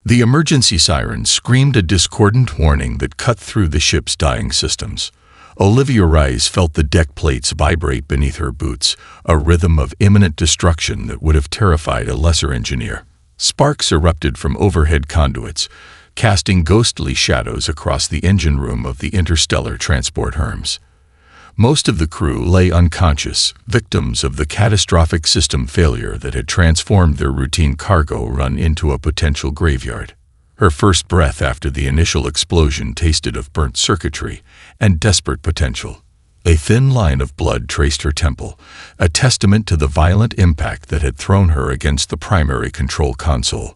The emergency siren screamed a discordant warning that cut through the ship's dying systems. Olivia Rice felt the deck plates vibrate beneath her boots, a rhythm of imminent destruction that would have terrified a lesser engineer. Sparks erupted from overhead conduits, casting ghostly shadows across the engine room of the interstellar transport Hermes. Most of the crew lay unconscious, victims of the catastrophic system failure that had transformed their routine cargo run into a potential graveyard. Her first breath after the initial explosion tasted of burnt circuitry and desperate potential. A thin line of blood traced her temple, a testament to the violent impact that had thrown her against the primary control console.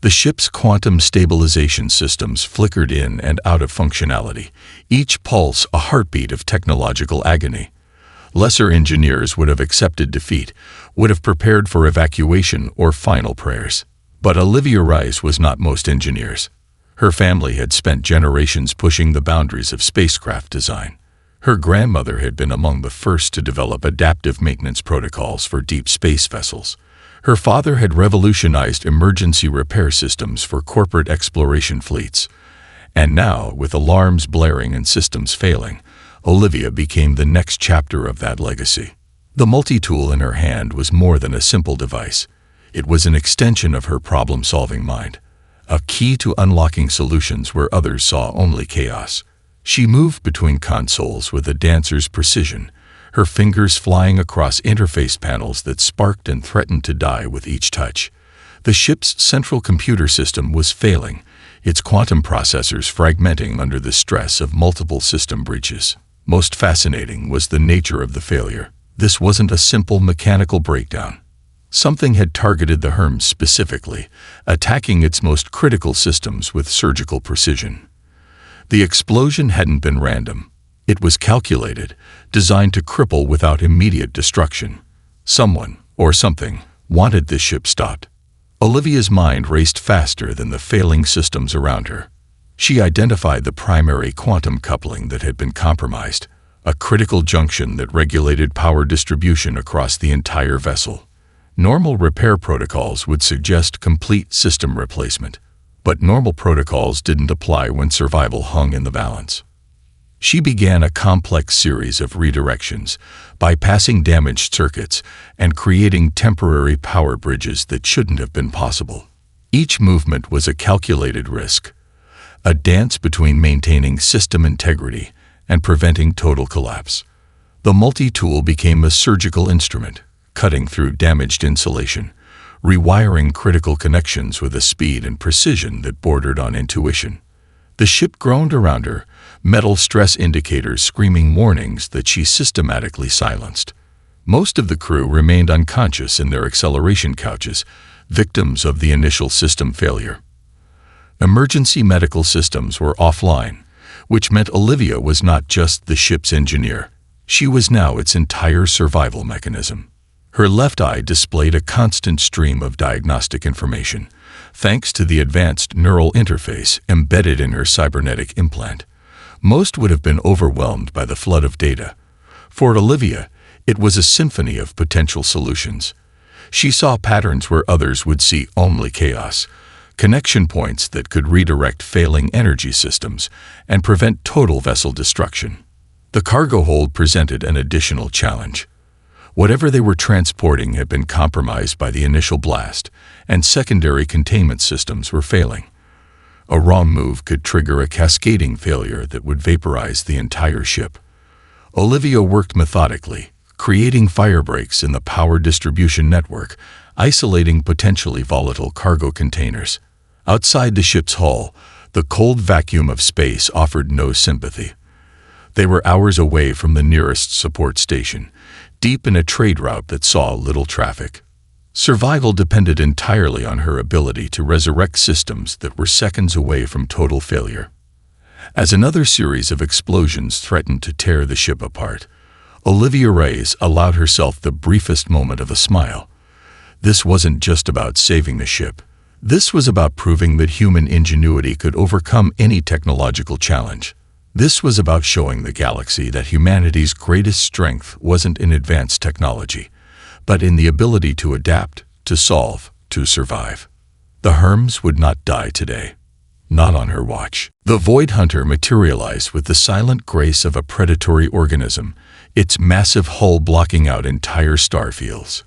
The ship's quantum stabilization systems flickered in and out of functionality, each pulse a heartbeat of technological agony. Lesser engineers would have accepted defeat, would have prepared for evacuation or final prayers. But Olivia Rice was not most engineers. Her family had spent generations pushing the boundaries of spacecraft design. Her grandmother had been among the first to develop adaptive maintenance protocols for deep space vessels. Her father had revolutionized emergency repair systems for corporate exploration fleets. And now, with alarms blaring and systems failing, Olivia became the next chapter of that legacy. The multi-tool in her hand was more than a simple device. It was an extension of her problem-solving mind, a key to unlocking solutions where others saw only chaos. She moved between consoles with a dancer's precision, her fingers flying across interface panels that sparked and threatened to die with each touch. The ship's central computer system was failing, its quantum processors fragmenting under the stress of multiple system breaches. Most fascinating was the nature of the failure. This wasn't a simple mechanical breakdown. Something had targeted the Hermes specifically, attacking its most critical systems with surgical precision. The explosion hadn't been random. It was calculated, designed to cripple without immediate destruction. Someone, or something, wanted this ship stopped. Olivia's mind raced faster than the failing systems around her. She identified the primary quantum coupling that had been compromised, a critical junction that regulated power distribution across the entire vessel. Normal repair protocols would suggest complete system replacement, but normal protocols didn't apply when survival hung in the balance. She began a complex series of redirections, bypassing damaged circuits and creating temporary power bridges that shouldn't have been possible. Each movement was a calculated risk, a dance between maintaining system integrity and preventing total collapse. The multi-tool became a surgical instrument, cutting through damaged insulation, rewiring critical connections with a speed and precision that bordered on intuition. The ship groaned around her, metal stress indicators screaming warnings that she systematically silenced. Most of the crew remained unconscious in their acceleration couches, victims of the initial system failure. Emergency medical systems were offline, which meant Olivia was not just the ship's engineer. She was now its entire survival mechanism. Her left eye displayed a constant stream of diagnostic information, thanks to the advanced neural interface embedded in her cybernetic implant. Most would have been overwhelmed by the flood of data. For Olivia, it was a symphony of potential solutions. She saw patterns where others would see only chaos, connection points that could redirect failing energy systems and prevent total vessel destruction. The cargo hold presented an additional challenge. Whatever they were transporting had been compromised by the initial blast, and secondary containment systems were failing. A wrong move could trigger a cascading failure that would vaporize the entire ship. Olivia worked methodically, creating fire breaks in the power distribution network, isolating potentially volatile cargo containers. Outside the ship's hull, the cold vacuum of space offered no sympathy. They were hours away from the nearest support station, deep in a trade route that saw little traffic. Survival depended entirely on her ability to resurrect systems that were seconds away from total failure. As another series of explosions threatened to tear the ship apart, Olivia Rice allowed herself the briefest moment of a smile. This wasn't just about saving the ship. This was about proving that human ingenuity could overcome any technological challenge. This was about showing the galaxy that humanity's greatest strength wasn't in advanced technology, but in the ability to adapt, to solve, to survive. The Herms would not die today. Not on her watch. The Void Hunter materialized with the silent grace of a predatory organism, its massive hull blocking out entire star fields.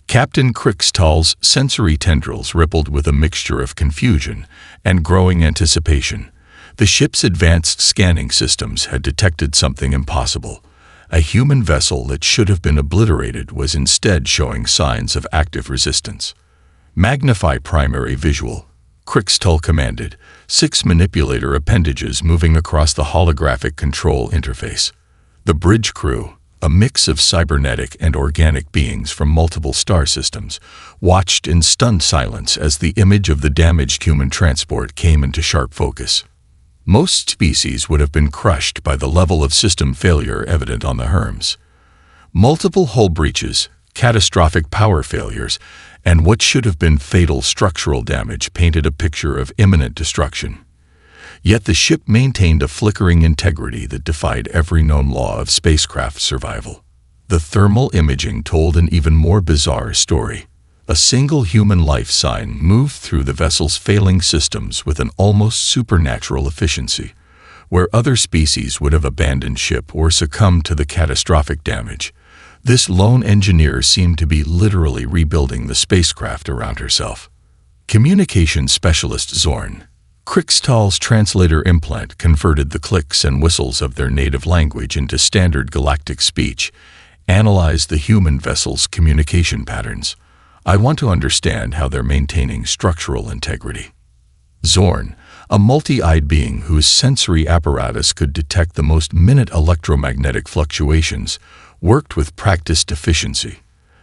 Captain Krixtal's sensory tendrils rippled with a mixture of confusion and growing anticipation. The ship's advanced scanning systems had detected something impossible. A human vessel that should have been obliterated was instead showing signs of active resistance. Magnify primary visual, Krixtal commanded, 6 manipulator appendages moving across the holographic control interface. The bridge crew, a mix of cybernetic and organic beings from multiple star systems, watched in stunned silence as the image of the damaged human transport came into sharp focus. Most species would have been crushed by the level of system failure evident on the Herms. Multiple hull breaches, catastrophic power failures, and what should have been fatal structural damage painted a picture of imminent destruction. Yet the ship maintained a flickering integrity that defied every known law of spacecraft survival. The thermal imaging told an even more bizarre story. A single human life sign moved through the vessel's failing systems with an almost supernatural efficiency, where other species would have abandoned ship or succumbed to the catastrophic damage. This lone engineer seemed to be literally rebuilding the spacecraft around herself. Communication specialist Zorn, Krixtal's translator implant, converted the clicks and whistles of their native language into standard galactic speech, analyzed the human vessel's communication patterns. I want to understand how they're maintaining structural integrity. Zorn, a multi-eyed being whose sensory apparatus could detect the most minute electromagnetic fluctuations, worked with practiced efficiency.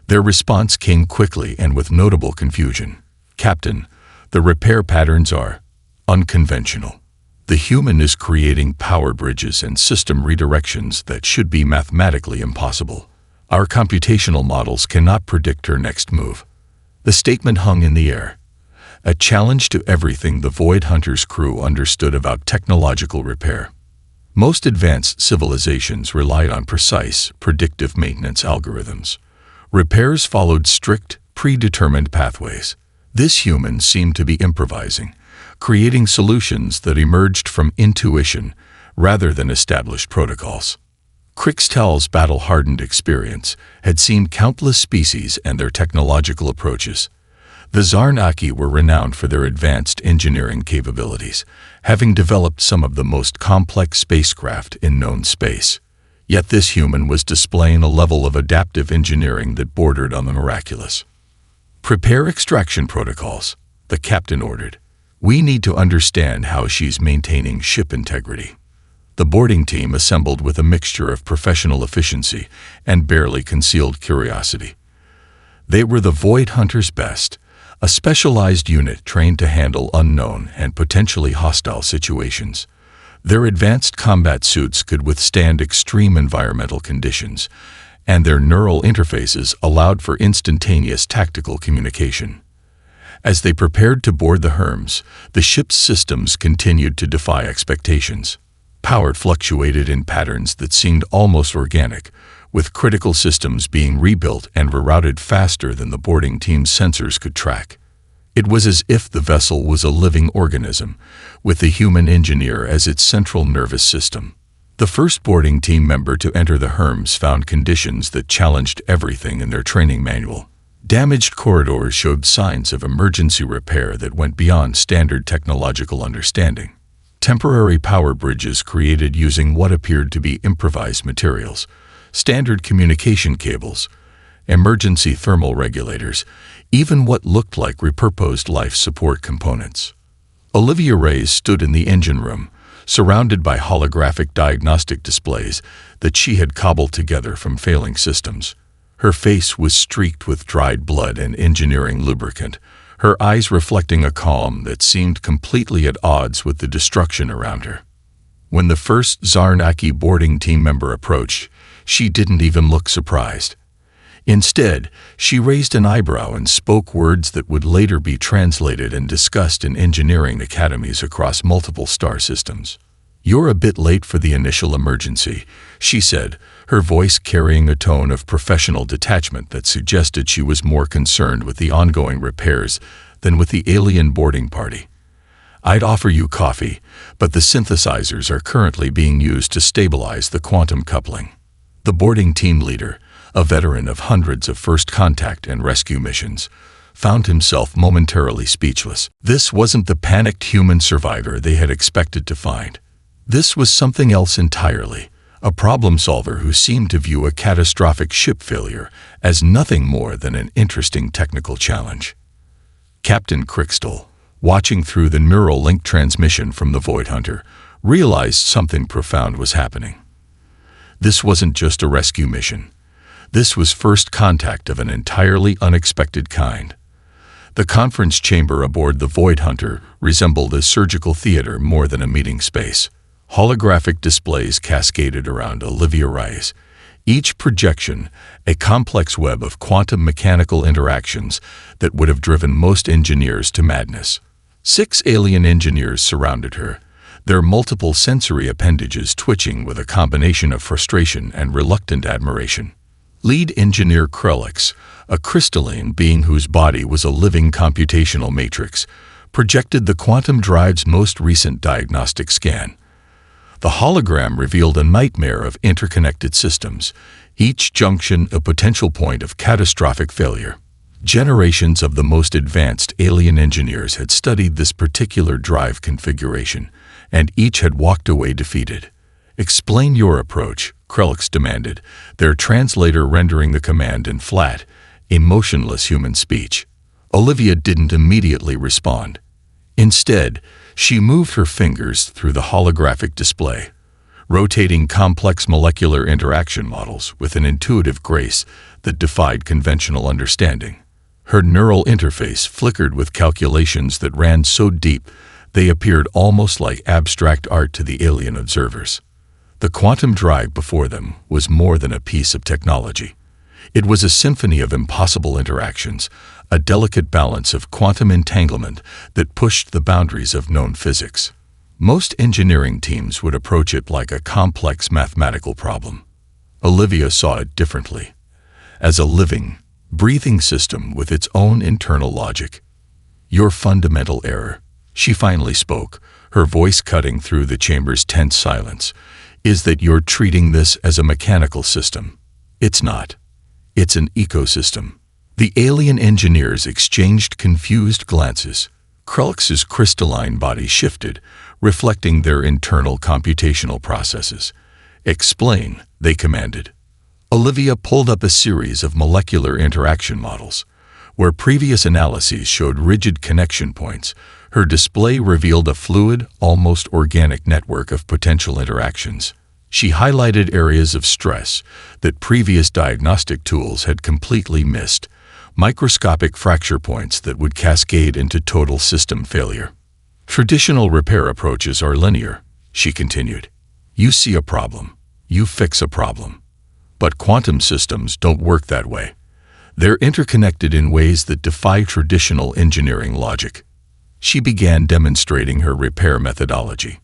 Their response came quickly and with notable confusion. Captain, the repair patterns are unconventional. The human is creating power bridges and system redirections that should be mathematically impossible. Our computational models cannot predict her next move. The statement hung in the air, a challenge to everything the Void Hunter's crew understood about technological repair. Most advanced civilizations relied on precise, predictive maintenance algorithms. Repairs followed strict, predetermined pathways. This human seemed to be improvising, creating solutions that emerged from intuition rather than established protocols. Krixtal's battle-hardened experience had seen countless species and their technological approaches. The Zarnaki were renowned for their advanced engineering capabilities, having developed some of the most complex spacecraft in known space. Yet this human was displaying a level of adaptive engineering that bordered on the miraculous. Prepare extraction protocols, the captain ordered. We need to understand how she's maintaining ship integrity. The boarding team assembled with a mixture of professional efficiency and barely concealed curiosity. They were the Void Hunter's best, a specialized unit trained to handle unknown and potentially hostile situations. Their advanced combat suits could withstand extreme environmental conditions, and their neural interfaces allowed for instantaneous tactical communication. As they prepared to board the Herms, the ship's systems continued to defy expectations. Power fluctuated in patterns that seemed almost organic, with critical systems being rebuilt and rerouted faster than the boarding team's sensors could track. It was as if the vessel was a living organism, with the human engineer as its central nervous system. The first boarding team member to enter the Herms found conditions that challenged everything in their training manual. Damaged corridors showed signs of emergency repair that went beyond standard technological understanding. Temporary power bridges created using what appeared to be improvised materials, standard communication cables, emergency thermal regulators, even what looked like repurposed life support components. Olivia Reyes stood in the engine room, surrounded by holographic diagnostic displays that she had cobbled together from failing systems. Her face was streaked with dried blood and engineering lubricant, her eyes reflecting a calm that seemed completely at odds with the destruction around her. When the first Zarnaki boarding team member approached, she didn't even look surprised. Instead, she raised an eyebrow and spoke words that would later be translated and discussed in engineering academies across multiple star systems. "You're a bit late for the initial emergency," she said, her voice carrying a tone of professional detachment that suggested she was more concerned with the ongoing repairs than with the alien boarding party. I'd offer you coffee, but the synthesizers are currently being used to stabilize the quantum coupling. The boarding team leader, a veteran of hundreds of first contact and rescue missions, found himself momentarily speechless. This wasn't the panicked human survivor they had expected to find. This was something else entirely, a problem solver who seemed to view a catastrophic ship failure as nothing more than an interesting technical challenge. Captain Crystal, watching through the neural link transmission from the Void Hunter, realized something profound was happening. This wasn't just a rescue mission. This was first contact of an entirely unexpected kind. The conference chamber aboard the Void Hunter resembled a surgical theater more than a meeting space. Holographic displays cascaded around Olivia Rice, each projection a complex web of quantum mechanical interactions that would have driven most engineers to madness. 6 alien engineers surrounded her, their multiple sensory appendages twitching with a combination of frustration and reluctant admiration. Lead engineer Krellix, a crystalline being whose body was a living computational matrix, projected the quantum drive's most recent diagnostic scan. The hologram revealed a nightmare of interconnected systems, each junction a potential point of catastrophic failure. Generations of the most advanced alien engineers had studied this particular drive configuration, and each had walked away defeated. "Explain your approach," Krellix demanded, their translator rendering the command in flat, emotionless human speech. Olivia didn't immediately respond. Instead, she moved her fingers through the holographic display, rotating complex molecular interaction models with an intuitive grace that defied conventional understanding. Her neural interface flickered with calculations that ran so deep they appeared almost like abstract art to the alien observers. The quantum drive before them was more than a piece of technology. It was a symphony of impossible interactions, a delicate balance of quantum entanglement that pushed the boundaries of known physics. Most engineering teams would approach it like a complex mathematical problem. Olivia saw it differently, as a living, breathing system with its own internal logic. "Your fundamental error," she finally spoke, her voice cutting through the chamber's tense silence, "is that you're treating this as a mechanical system. It's not. It's an ecosystem." The alien engineers exchanged confused glances. Krellix's crystalline body shifted, reflecting their internal computational processes. "Explain," they commanded. Olivia pulled up a series of molecular interaction models. Where previous analyses showed rigid connection points, her display revealed a fluid, almost organic network of potential interactions. She highlighted areas of stress that previous diagnostic tools had completely missed, microscopic fracture points that would cascade into total system failure. "Traditional repair approaches are linear," she continued. "You see a problem, you fix a problem. But quantum systems don't work that way. They're interconnected in ways that defy traditional engineering logic." She began demonstrating her repair methodology.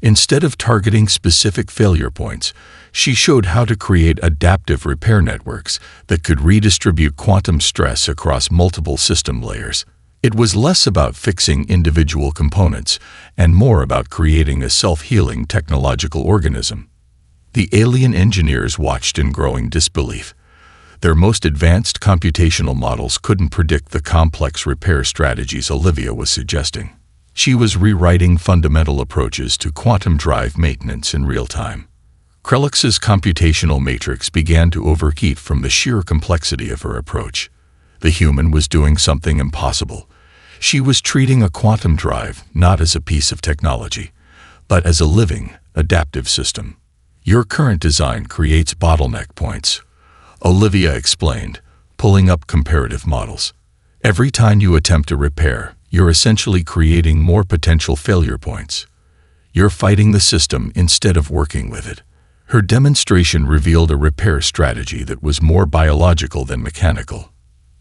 Instead of targeting specific failure points, she showed how to create adaptive repair networks that could redistribute quantum stress across multiple system layers. It was less about fixing individual components and more about creating a self-healing technological organism. The alien engineers watched in growing disbelief. Their most advanced computational models couldn't predict the complex repair strategies Olivia was suggesting. She was rewriting fundamental approaches to quantum drive maintenance in real time. Krellix's computational matrix began to overheat from the sheer complexity of her approach. The human was doing something impossible. She was treating a quantum drive not as a piece of technology, but as a living, adaptive system. "Your current design creates bottleneck points," Olivia explained, pulling up comparative models. "Every time you attempt a repair, you're essentially creating more potential failure points. You're fighting the system instead of working with it." Her demonstration revealed a repair strategy that was more biological than mechanical.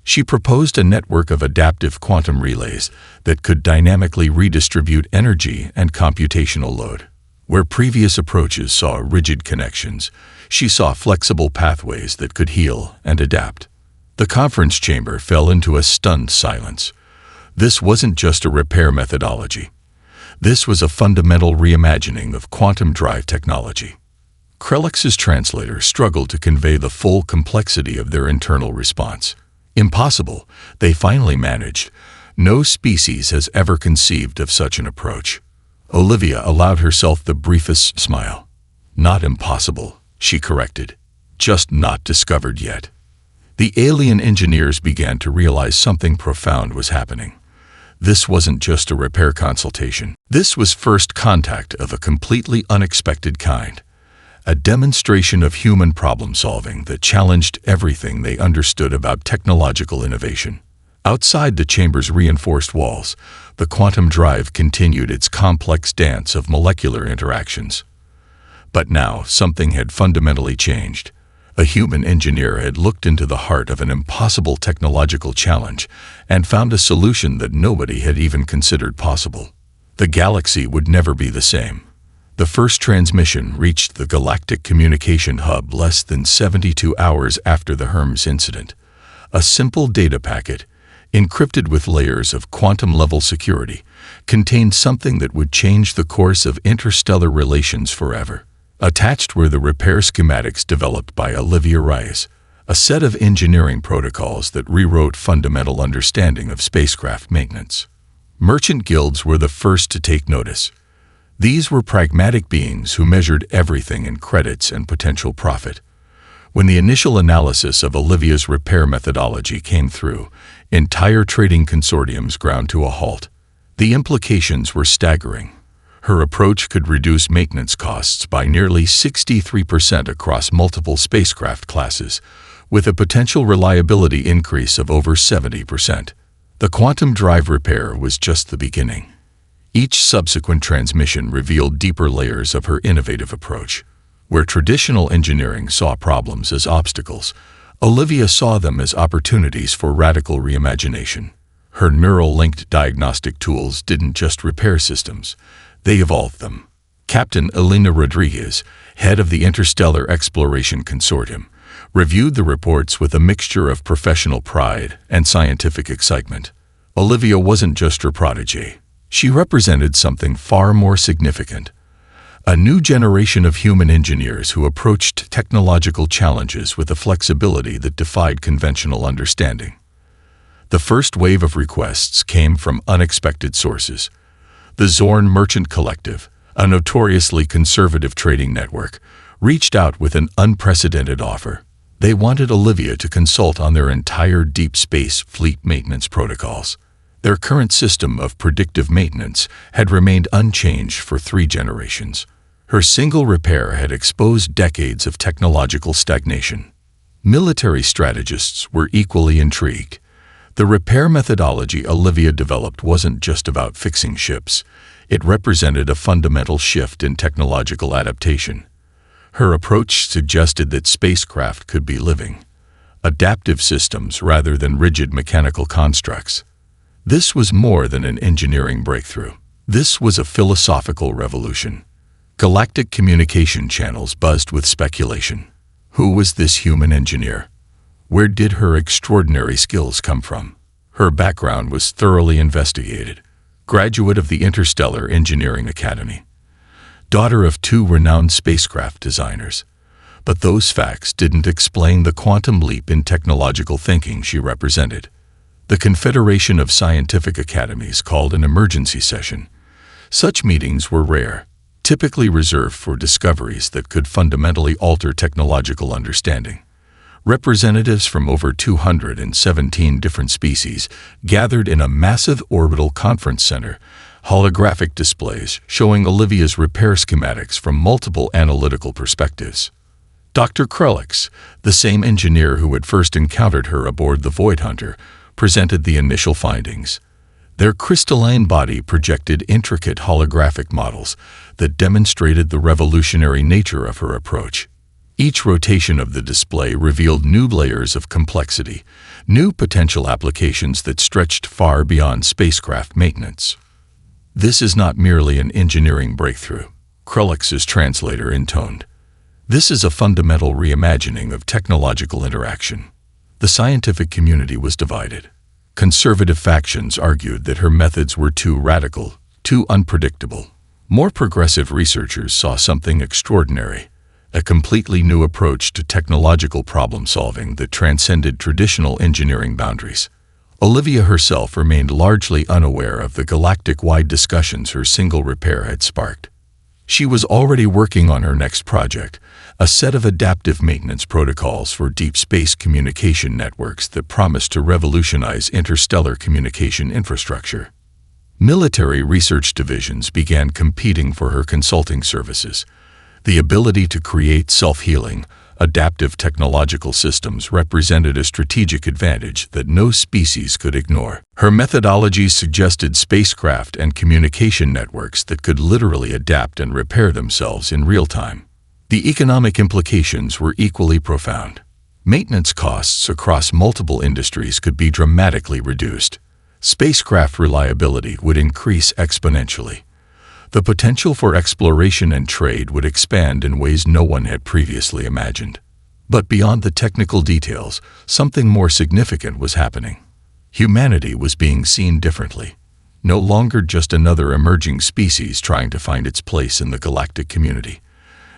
She proposed a network of adaptive quantum relays that could dynamically redistribute energy and computational load. Where previous approaches saw rigid connections, she saw flexible pathways that could heal and adapt. The conference chamber fell into a stunned silence. This wasn't just a repair methodology. This was a fundamental reimagining of quantum drive technology. Krelix's translator struggled to convey the full complexity of their internal response. Impossible, they finally managed. No species has ever conceived of such an approach. Olivia allowed herself the briefest smile. Not impossible, she corrected. Just not discovered yet. The alien engineers began to realize something profound was happening. This wasn't just a repair consultation. This was first contact of a completely unexpected kind. A demonstration of human problem-solving that challenged everything they understood about technological innovation. Outside the chamber's reinforced walls, the quantum drive continued its complex dance of molecular interactions. But now something had fundamentally changed. A human engineer had looked into the heart of an impossible technological challenge and found a solution that nobody had even considered possible. The galaxy would never be the same. The first transmission reached the Galactic communication hub less than 72 hours after the Hermes incident. A simple data packet, encrypted with layers of quantum-level security, contained something that would change the course of interstellar relations forever. Attached were the repair schematics developed by Olivia Rice, a set of engineering protocols that rewrote fundamental understanding of spacecraft maintenance. Merchant guilds were the first to take notice. These were pragmatic beings who measured everything in credits and potential profit. When the initial analysis of Olivia's repair methodology came through, entire trading consortiums ground to a halt. The implications were staggering. Her approach could reduce maintenance costs by nearly 63% across multiple spacecraft classes, with a potential reliability increase of over 70%. The quantum drive repair was just the beginning. Each subsequent transmission revealed deeper layers of her innovative approach. Where traditional engineering saw problems as obstacles, Olivia saw them as opportunities for radical reimagination. Her neural-linked diagnostic tools didn't just repair systems, they evolved them. Captain Elena Rodriguez, head of the Interstellar Exploration Consortium, reviewed the reports with a mixture of professional pride and scientific excitement. Olivia wasn't just her protege. She represented something far more significant. A new generation of human engineers who approached technological challenges with a flexibility that defied conventional understanding. The first wave of requests came from unexpected sources. The Zorn Merchant Collective, a notoriously conservative trading network, reached out with an unprecedented offer. They wanted Olivia to consult on their entire deep space fleet maintenance protocols. Their current system of predictive maintenance had remained unchanged for 3 generations. Her single repair had exposed decades of technological stagnation. Military strategists were equally intrigued. The repair methodology Olivia developed wasn't just about fixing ships. It represented a fundamental shift in technological adaptation. Her approach suggested that spacecraft could be living, adaptive systems rather than rigid mechanical constructs. This was more than an engineering breakthrough. This was a philosophical revolution. Galactic communication channels buzzed with speculation. Who was this human engineer? Where did her extraordinary skills come from? Her background was thoroughly investigated. Graduate of the Interstellar Engineering Academy. Daughter of 2 renowned spacecraft designers. But those facts didn't explain the quantum leap in technological thinking she represented. The Confederation of Scientific Academies called an emergency session. Such meetings were rare, typically reserved for discoveries that could fundamentally alter technological understanding. Representatives from over 217 different species gathered in a massive orbital conference center, holographic displays showing Olivia's repair schematics from multiple analytical perspectives. Dr. Krelix, the same engineer who had first encountered her aboard the Void Hunter, presented the initial findings. Their crystalline body projected intricate holographic models that demonstrated the revolutionary nature of her approach. Each rotation of the display revealed new layers of complexity, new potential applications that stretched far beyond spacecraft maintenance. This is not merely an engineering breakthrough, Krelix's translator intoned. This is a fundamental reimagining of technological interaction. The scientific community was divided. Conservative factions argued that her methods were too radical, too unpredictable. More progressive researchers saw something extraordinary, a completely new approach to technological problem-solving that transcended traditional engineering boundaries. Olivia herself remained largely unaware of the galactic-wide discussions her single repair had sparked. She was already working on her next project, a set of adaptive maintenance protocols for deep space communication networks that promised to revolutionize interstellar communication infrastructure. Military research divisions began competing for her consulting services. The ability to create self-healing, adaptive technological systems represented a strategic advantage that no species could ignore. Her methodologies suggested spacecraft and communication networks that could literally adapt and repair themselves in real time. The economic implications were equally profound. Maintenance costs across multiple industries could be dramatically reduced. Spacecraft reliability would increase exponentially. The potential for exploration and trade would expand in ways no one had previously imagined. But beyond the technical details, something more significant was happening. Humanity was being seen differently. No longer just another emerging species trying to find its place in the galactic community.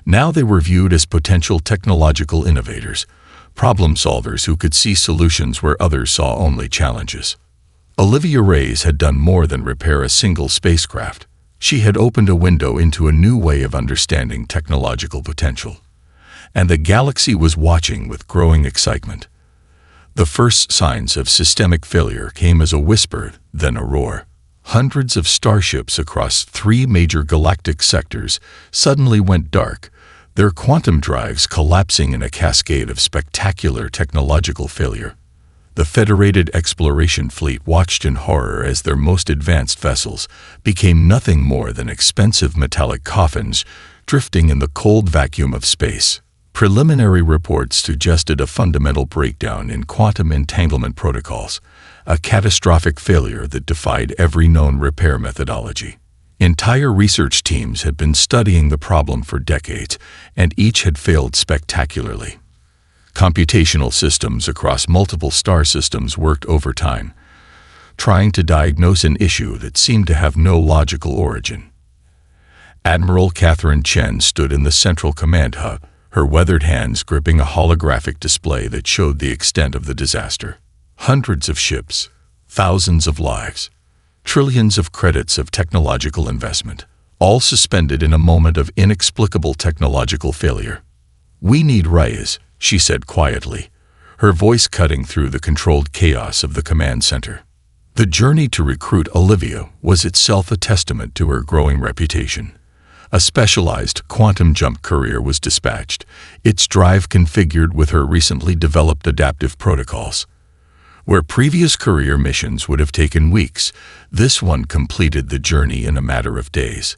Now they were viewed as potential technological innovators, problem solvers who could see solutions where others saw only challenges. Olivia Reyes had done more than repair a single spacecraft. She had opened a window into a new way of understanding technological potential. And the galaxy was watching with growing excitement. The first signs of systemic failure came as a whisper, then a roar. Hundreds of starships across 3 major galactic sectors suddenly went dark, their quantum drives collapsing in a cascade of spectacular technological failure. The Federated Exploration Fleet watched in horror as their most advanced vessels became nothing more than expensive metallic coffins drifting in the cold vacuum of space. Preliminary reports suggested a fundamental breakdown in quantum entanglement protocols, a catastrophic failure that defied every known repair methodology. Entire research teams had been studying the problem for decades, and each had failed spectacularly. Computational systems across multiple star systems worked overtime, trying to diagnose an issue that seemed to have no logical origin. Admiral Catherine Chen stood in the central command hub, her weathered hands gripping a holographic display that showed the extent of the disaster. Hundreds of ships, thousands of lives, trillions of credits of technological investment, all suspended in a moment of inexplicable technological failure. "We need Reyes," she said quietly, her voice cutting through the controlled chaos of the command center. The journey to recruit Olivia was itself a testament to her growing reputation. A specialized quantum jump courier was dispatched, its drive configured with her recently developed adaptive protocols. Where previous courier missions would have taken weeks, this one completed the journey in a matter of days,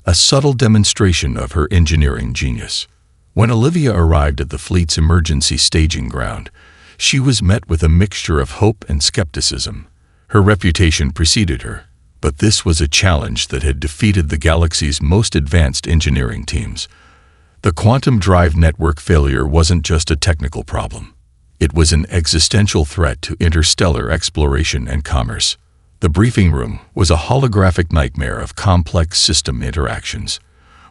a subtle demonstration of her engineering genius. When Olivia arrived at the fleet's emergency staging ground, she was met with a mixture of hope and skepticism. Her reputation preceded her, but this was a challenge that had defeated the galaxy's most advanced engineering teams. The quantum drive network failure wasn't just a technical problem. It was an existential threat to interstellar exploration and commerce. The briefing room was a holographic nightmare of complex system interactions.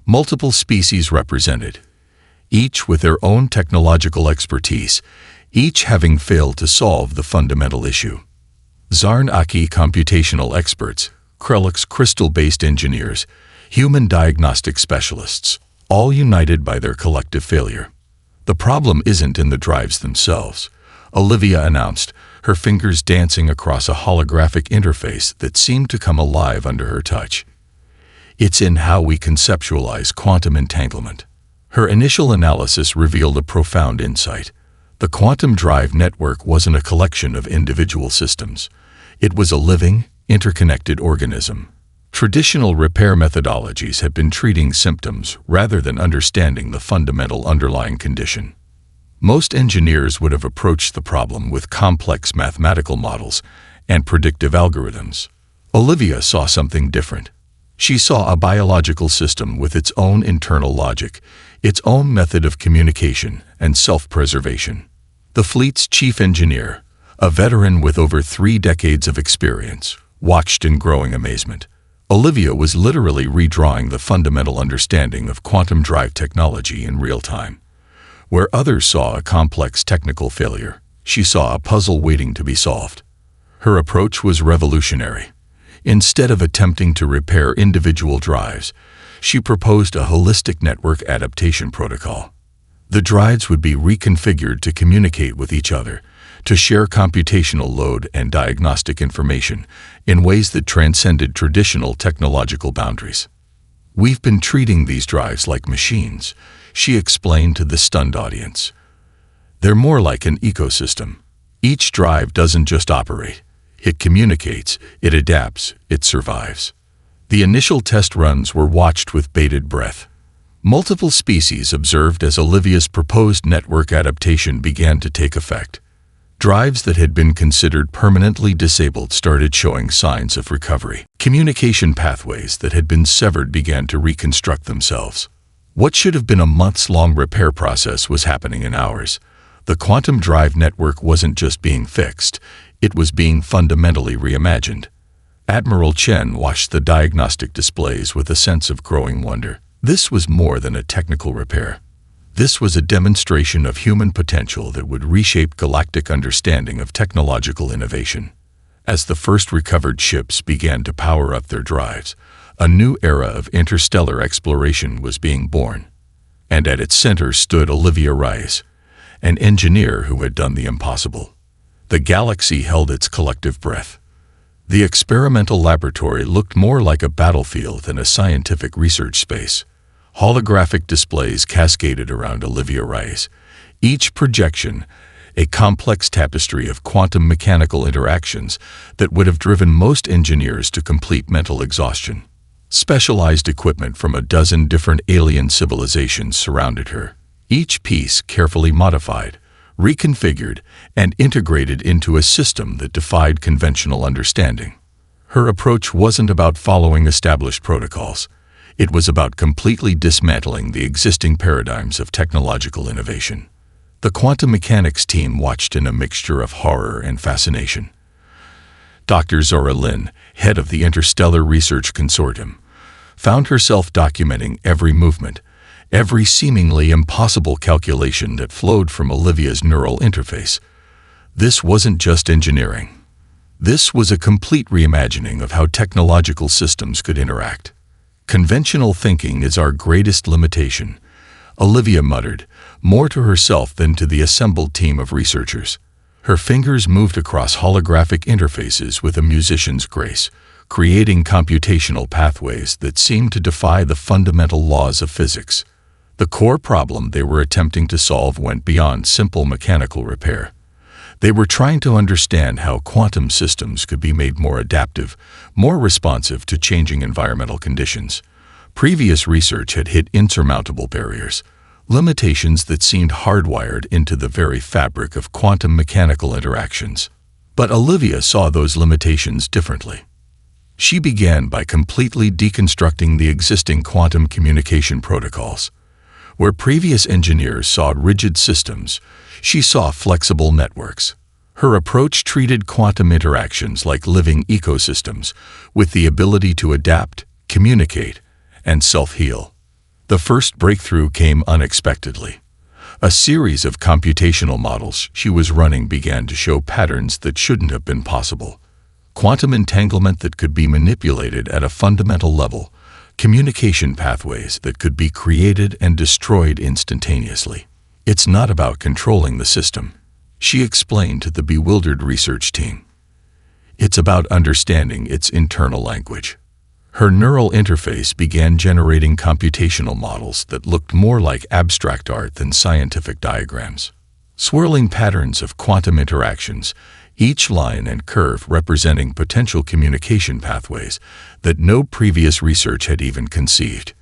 Multiple species represented, each with their own technological expertise, each having failed to solve the fundamental issue. Zarn-Aki computational experts, Krelix crystal-based engineers, human diagnostic specialists, all united by their collective failure. "The problem isn't in the drives themselves," Olivia announced, her fingers dancing across a holographic interface that seemed to come alive under her touch. "It's in how we conceptualize quantum entanglement." Her initial analysis revealed a profound insight. The quantum drive network wasn't a collection of individual systems. It was a living, interconnected organism. Traditional repair methodologies had been treating symptoms rather than understanding the fundamental underlying condition. Most engineers would have approached the problem with complex mathematical models and predictive algorithms. Olivia saw something different. She saw a biological system with its own internal logic, its own method of communication and self-preservation. The fleet's chief engineer, A veteran with over 3 decades of experience, watched in growing amazement. Olivia was literally redrawing the fundamental understanding of quantum drive technology in real time. Where others saw a complex technical failure, she saw a puzzle waiting to be solved. Her approach was revolutionary. Instead of attempting to repair individual drives, she proposed a holistic network adaptation protocol. The drives would be reconfigured to communicate with each other, to share computational load and diagnostic information in ways that transcended traditional technological boundaries. "We've been treating these drives like machines," she explained to the stunned audience. "They're more like an ecosystem. Each drive doesn't just operate. It communicates, it adapts, it survives." The initial test runs were watched with bated breath. Multiple species observed as Olivia's proposed network adaptation began to take effect. Drives that had been considered permanently disabled started showing signs of recovery. Communication pathways that had been severed began to reconstruct themselves. What should have been a months-long repair process was happening in hours. The quantum drive network wasn't just being fixed, it was being fundamentally reimagined. Admiral Chen watched the diagnostic displays with a sense of growing wonder. This was more than a technical repair. This was a demonstration of human potential that would reshape galactic understanding of technological innovation. As the first recovered ships began to power up their drives, a new era of interstellar exploration was being born. And at its center stood Olivia Rice, an engineer who had done the impossible. The galaxy held its collective breath. The experimental laboratory looked more like a battlefield than a scientific research space. Holographic displays cascaded around Olivia Rice, each projection a complex tapestry of quantum mechanical interactions that would have driven most engineers to complete mental exhaustion. Specialized equipment from a dozen different alien civilizations surrounded her, each piece carefully modified, reconfigured, and integrated into a system that defied conventional understanding. Her approach wasn't about following established protocols. It was about completely dismantling the existing paradigms of technological innovation. The quantum mechanics team watched in a mixture of horror and fascination. Dr. Zora Lin, head of the Interstellar Research Consortium, found herself documenting every movement, every seemingly impossible calculation that flowed from Olivia's neural interface. This wasn't just engineering. This was a complete reimagining of how technological systems could interact. "Conventional thinking is our greatest limitation," Olivia muttered, more to herself than to the assembled team of researchers. Her fingers moved across holographic interfaces with a musician's grace, creating computational pathways that seemed to defy the fundamental laws of physics. The core problem they were attempting to solve went beyond simple mechanical repair. They were trying to understand how quantum systems could be made more adaptive, more responsive to changing environmental conditions. Previous research had hit insurmountable barriers, limitations that seemed hardwired into the very fabric of quantum mechanical interactions. But Olivia saw those limitations differently. She began by completely deconstructing the existing quantum communication protocols. Where previous engineers saw rigid systems, she saw flexible networks. Her approach treated quantum interactions like living ecosystems, with the ability to adapt, communicate, and self-heal. The first breakthrough came unexpectedly. A series of computational models she was running began to show patterns that shouldn't have been possible. Quantum entanglement that could be manipulated at a fundamental level, communication pathways that could be created and destroyed instantaneously. "It's not about controlling the system," she explained to the bewildered research team. "It's about understanding its internal language." Her neural interface began generating computational models that looked more like abstract art than scientific diagrams. Swirling patterns of quantum interactions, each line and curve representing potential communication pathways that no previous research had even conceived.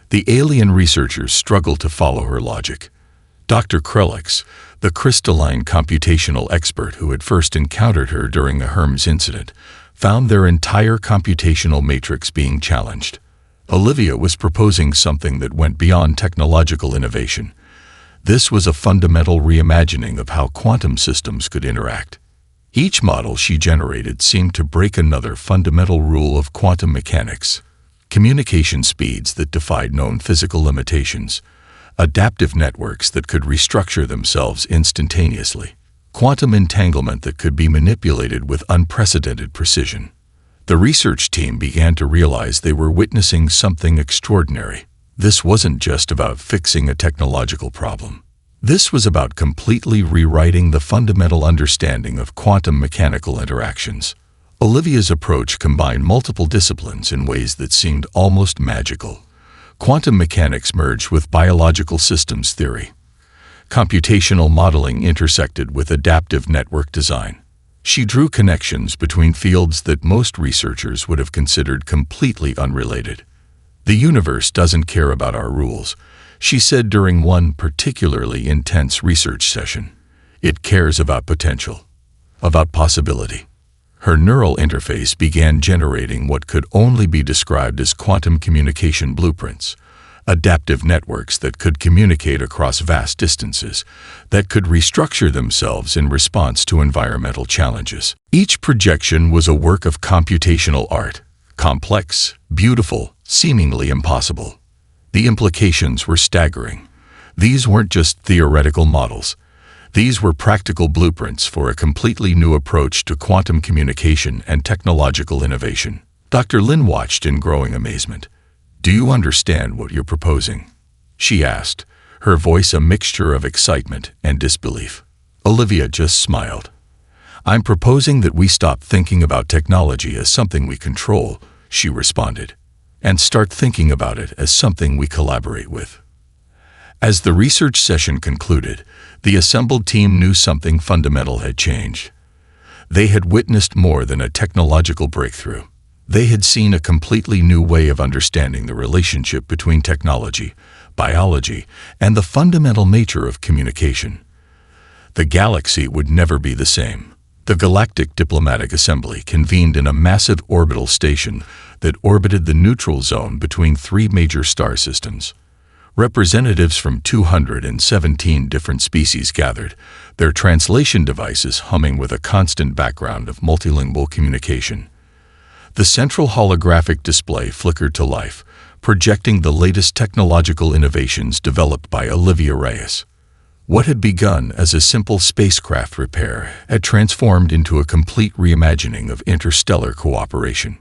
The alien researchers struggled to follow her logic. Dr. Krelix, the crystalline computational expert who had first encountered her during the Hermes incident, found their entire computational matrix being challenged. Olivia was proposing something that went beyond technological innovation. This was a fundamental reimagining of how quantum systems could interact. Each model she generated seemed to break another fundamental rule of quantum mechanics: communication speeds that defied known physical limitations, adaptive networks that could restructure themselves instantaneously, quantum entanglement that could be manipulated with unprecedented precision. The research team began to realize they were witnessing something extraordinary. This wasn't just about fixing a technological problem. This was about completely rewriting the fundamental understanding of quantum mechanical interactions. Olivia's approach combined multiple disciplines in ways that seemed almost magical. Quantum mechanics merged with biological systems theory. Computational modeling intersected with adaptive network design. She drew connections between fields that most researchers would have considered completely unrelated. "The universe doesn't care about our rules," she said during one particularly intense research session. "It cares about potential, about possibility." Her neural interface began generating what could only be described as quantum communication blueprints, adaptive networks that could communicate across vast distances, that could restructure themselves in response to environmental challenges. Each projection was a work of computational art, complex, beautiful, seemingly impossible. The implications were staggering. These weren't just theoretical models. These were practical blueprints for a completely new approach to quantum communication and technological innovation. Dr. Lin watched in growing amazement. "Do you understand what you're proposing?" she asked, her voice a mixture of excitement and disbelief. Olivia just smiled. "I'm proposing that we stop thinking about technology as something we control," she responded, "and start thinking about it as something we collaborate with." As the research session concluded, the assembled team knew something fundamental had changed. They had witnessed more than a technological breakthrough. They had seen a completely new way of understanding the relationship between technology, biology, and the fundamental nature of communication. The galaxy would never be the same. The Galactic Diplomatic Assembly convened in a massive orbital station that orbited the neutral zone between three major star systems. Representatives from 217 different species gathered, their translation devices humming with a constant background of multilingual communication. The central holographic display flickered to life, projecting the latest technological innovations developed by Olivia Reyes. What had begun as a simple spacecraft repair had transformed into a complete reimagining of interstellar cooperation.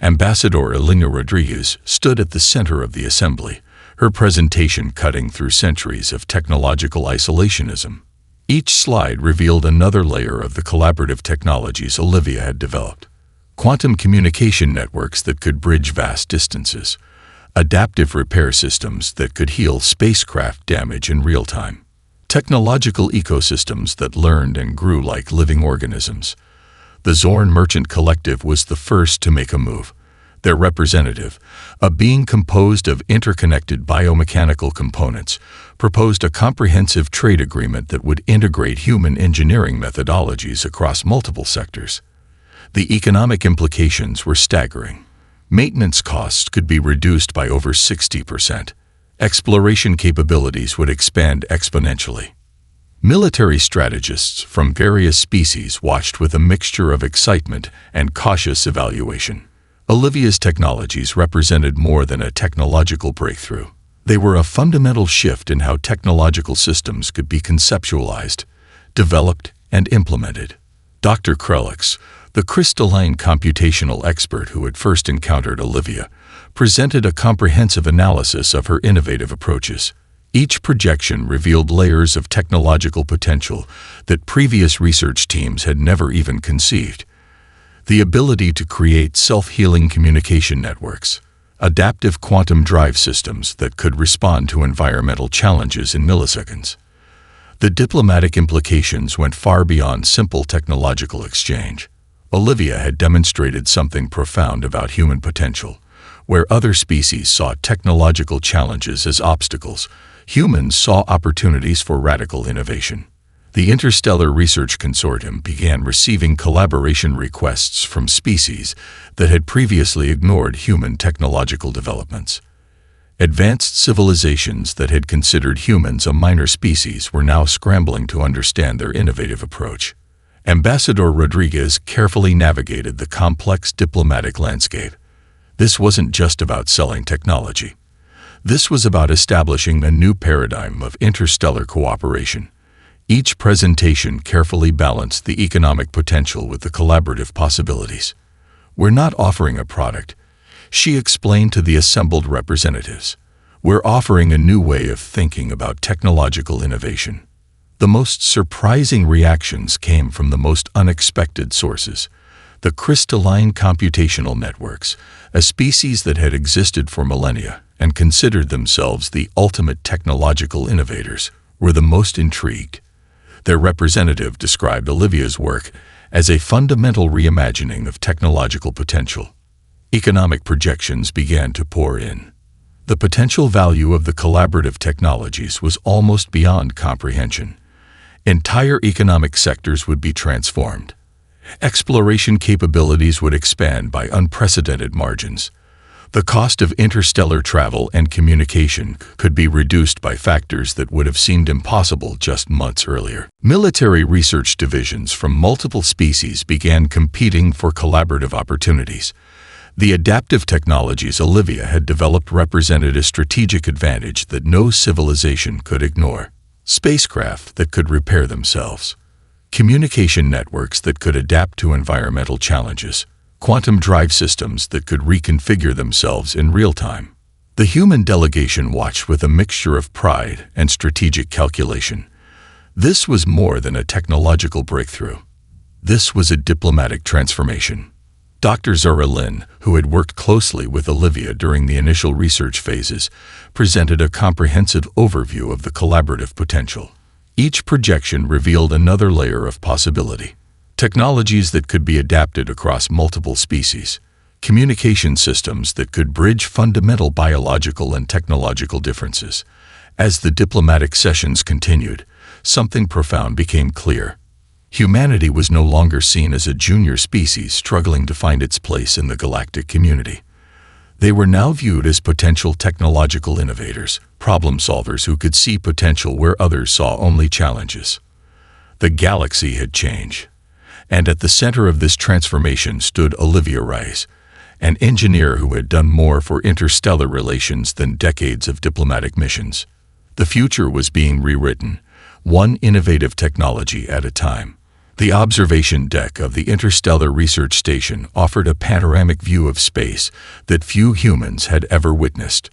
Ambassador Elena Rodriguez stood at the center of the assembly, her presentation cutting through centuries of technological isolationism. Each slide revealed another layer of the collaborative technologies Olivia had developed. Quantum communication networks that could bridge vast distances, adaptive repair systems that could heal spacecraft damage in real time, technological ecosystems that learned and grew like living organisms. The Zorn Merchant Collective was the first to make a move. Their representative, a being composed of interconnected biomechanical components, proposed a comprehensive trade agreement that would integrate human engineering methodologies across multiple sectors. The economic implications were staggering. Maintenance costs could be reduced by over 60%. Exploration capabilities would expand exponentially. Military strategists from various species watched with a mixture of excitement and cautious evaluation. Olivia's technologies represented more than a technological breakthrough. They were a fundamental shift in how technological systems could be conceptualized, developed, and implemented. Dr. Krelix, the crystalline computational expert who had first encountered Olivia, presented a comprehensive analysis of her innovative approaches. Each projection revealed layers of technological potential that previous research teams had never even conceived. The ability to create self-healing communication networks, adaptive quantum drive systems that could respond to environmental challenges in milliseconds. The diplomatic implications went far beyond simple technological exchange. Olivia had demonstrated something profound about human potential. Where other species saw technological challenges as obstacles, humans saw opportunities for radical innovation. The Interstellar Research Consortium began receiving collaboration requests from species that had previously ignored human technological developments. Advanced civilizations that had considered humans a minor species were now scrambling to understand their innovative approach. Ambassador Rodriguez carefully navigated the complex diplomatic landscape. This wasn't just about selling technology. This was about establishing a new paradigm of interstellar cooperation. Each presentation carefully balanced the economic potential with the collaborative possibilities. "We're not offering a product," she explained to the assembled representatives. "We're offering a new way of thinking about technological innovation." The most surprising reactions came from the most unexpected sources. The crystalline computational networks, a species that had existed for millennia and considered themselves the ultimate technological innovators, were the most intrigued. Their representative described Olivia's work as a fundamental reimagining of technological potential. Economic projections began to pour in. The potential value of the collaborative technologies was almost beyond comprehension. Entire economic sectors would be transformed. Exploration capabilities would expand by unprecedented margins. The cost of interstellar travel and communication could be reduced by factors that would have seemed impossible just months earlier. Military research divisions from multiple species began competing for collaborative opportunities. The adaptive technologies Olivia had developed represented a strategic advantage that no civilization could ignore. Spacecraft that could repair themselves, communication networks that could adapt to environmental challenges, quantum drive systems that could reconfigure themselves in real time. The human delegation watched with a mixture of pride and strategic calculation. This was more than a technological breakthrough. This was a diplomatic transformation. Dr. Zara Lynn, who had worked closely with Olivia during the initial research phases, presented a comprehensive overview of the collaborative potential. Each projection revealed another layer of possibility. Technologies that could be adapted across multiple species, communication systems that could bridge fundamental biological and technological differences. As the diplomatic sessions continued, something profound became clear. Humanity was no longer seen as a junior species struggling to find its place in the galactic community. They were now viewed as potential technological innovators, problem solvers who could see potential where others saw only challenges. The galaxy had changed, and at the center of this transformation stood Olivia Rice, an engineer who had done more for interstellar relations than decades of diplomatic missions. The future was being rewritten, one innovative technology at a time. The observation deck of the Interstellar Research Station offered a panoramic view of space that few humans had ever witnessed.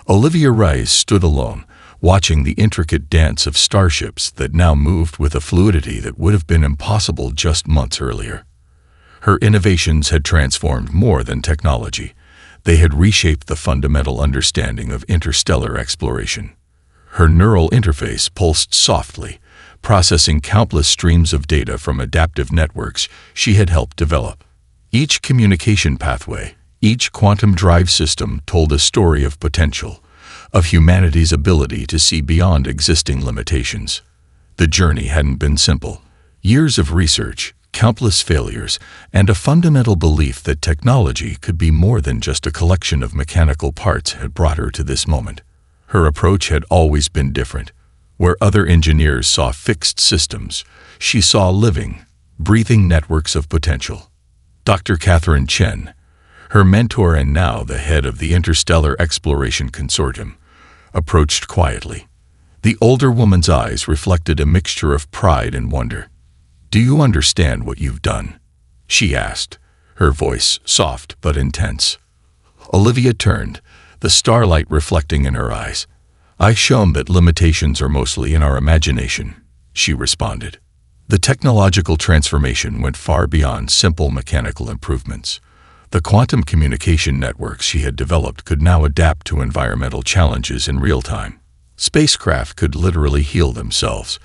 Olivia Rice stood alone, watching the intricate dance of starships that now moved with a fluidity that would have been impossible just months earlier. Her innovations had transformed more than technology. They had reshaped the fundamental understanding of interstellar exploration. Her neural interface pulsed softly, processing countless streams of data from adaptive networks she had helped develop. Each communication pathway, each quantum drive system told a story of potential, of humanity's ability to see beyond existing limitations. The journey hadn't been simple. Years of research, countless failures, and a fundamental belief that technology could be more than just a collection of mechanical parts had brought her to this moment. Her approach had always been different. Where other engineers saw fixed systems, she saw living, breathing networks of potential. Dr. Catherine Chen, her mentor and now the head of the Interstellar Exploration Consortium, approached quietly. The older woman's eyes reflected a mixture of pride and wonder. "Do you understand what you've done?" she asked, her voice soft but intense. Olivia turned, the starlight reflecting in her eyes. "I've shown that limitations are mostly in our imagination," she responded. The technological transformation went far beyond simple mechanical improvements. The quantum communication networks she had developed could now adapt to environmental challenges in real time. Spacecraft could literally heal themselves.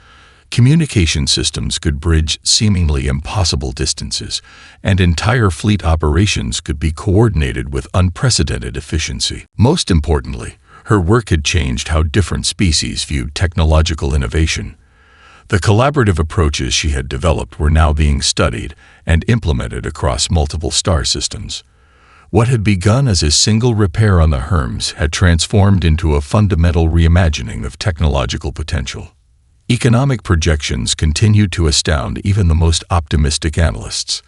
Communication systems could bridge seemingly impossible distances, and entire fleet operations could be coordinated with unprecedented efficiency. Most importantly, her work had changed how different species viewed technological innovation. The collaborative approaches she had developed were now being studied and implemented across multiple star systems. What had begun as a single repair on the Hermes had transformed into a fundamental reimagining of technological potential. Economic projections continued to astound even the most optimistic analysts.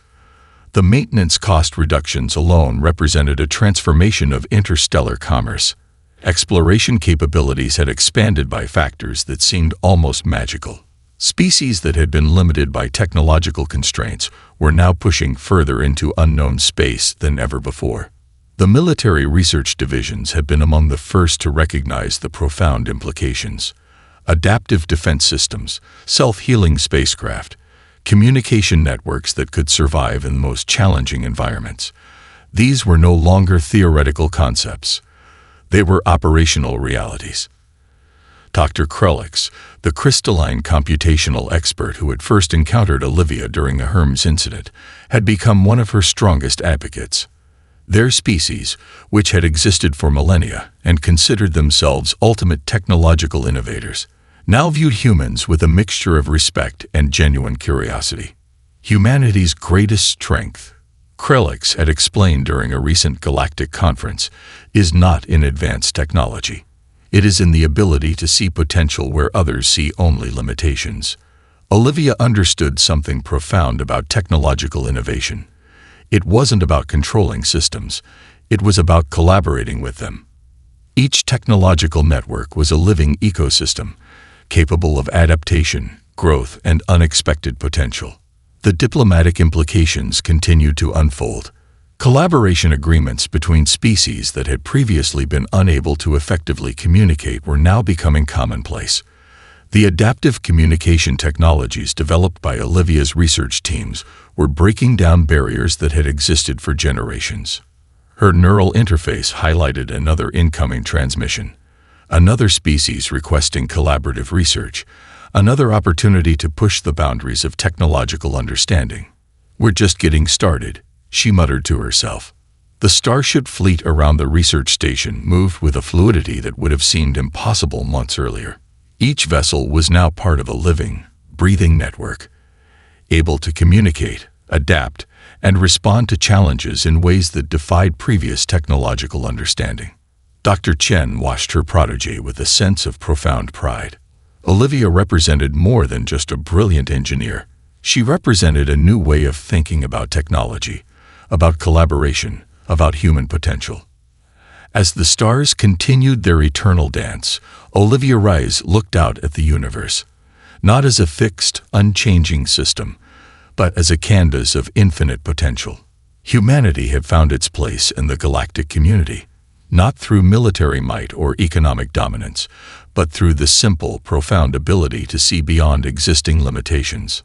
The maintenance cost reductions alone represented a transformation of interstellar commerce. Exploration capabilities had expanded by factors that seemed almost magical. Species that had been limited by technological constraints were now pushing further into unknown space than ever before. The military research divisions had been among the first to recognize the profound implications. Adaptive defense systems, self-healing spacecraft, communication networks that could survive in the most challenging environments. These were no longer theoretical concepts. They were operational realities. Dr. Krelix, the crystalline computational expert who had first encountered Olivia during the Hermes incident, had become one of her strongest advocates. Their species, which had existed for millennia and considered themselves ultimate technological innovators, now viewed humans with a mixture of respect and genuine curiosity. Humanity's greatest strength, Krelix had explained during a recent Galactic conference, is not in advanced technology. It is in the ability to see potential where others see only limitations. Olivia understood something profound about technological innovation. It wasn't about controlling systems. It was about collaborating with them. Each technological network was a living ecosystem, capable of adaptation, growth, and unexpected potential. The diplomatic implications continued to unfold. Collaboration agreements between species that had previously been unable to effectively communicate were now becoming commonplace. The adaptive communication technologies developed by Olivia's research teams were breaking down barriers that had existed for generations. Her neural interface highlighted another incoming transmission, another species requesting collaborative research, another opportunity to push the boundaries of technological understanding. "We're just getting started," she muttered to herself. The starship fleet around the research station moved with a fluidity that would have seemed impossible months earlier. Each vessel was now part of a living, breathing network, able to communicate, adapt, and respond to challenges in ways that defied previous technological understanding. Dr. Chen watched her protege with a sense of profound pride. Olivia represented more than just a brilliant engineer. She represented a new way of thinking about technology, about collaboration, about human potential. As the stars continued their eternal dance, Olivia Rice looked out at the universe, not as a fixed, unchanging system, but as a canvas of infinite potential. Humanity had found its place in the galactic community, not through military might or economic dominance, but through the simple, profound ability to see beyond existing limitations.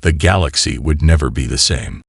The galaxy would never be the same.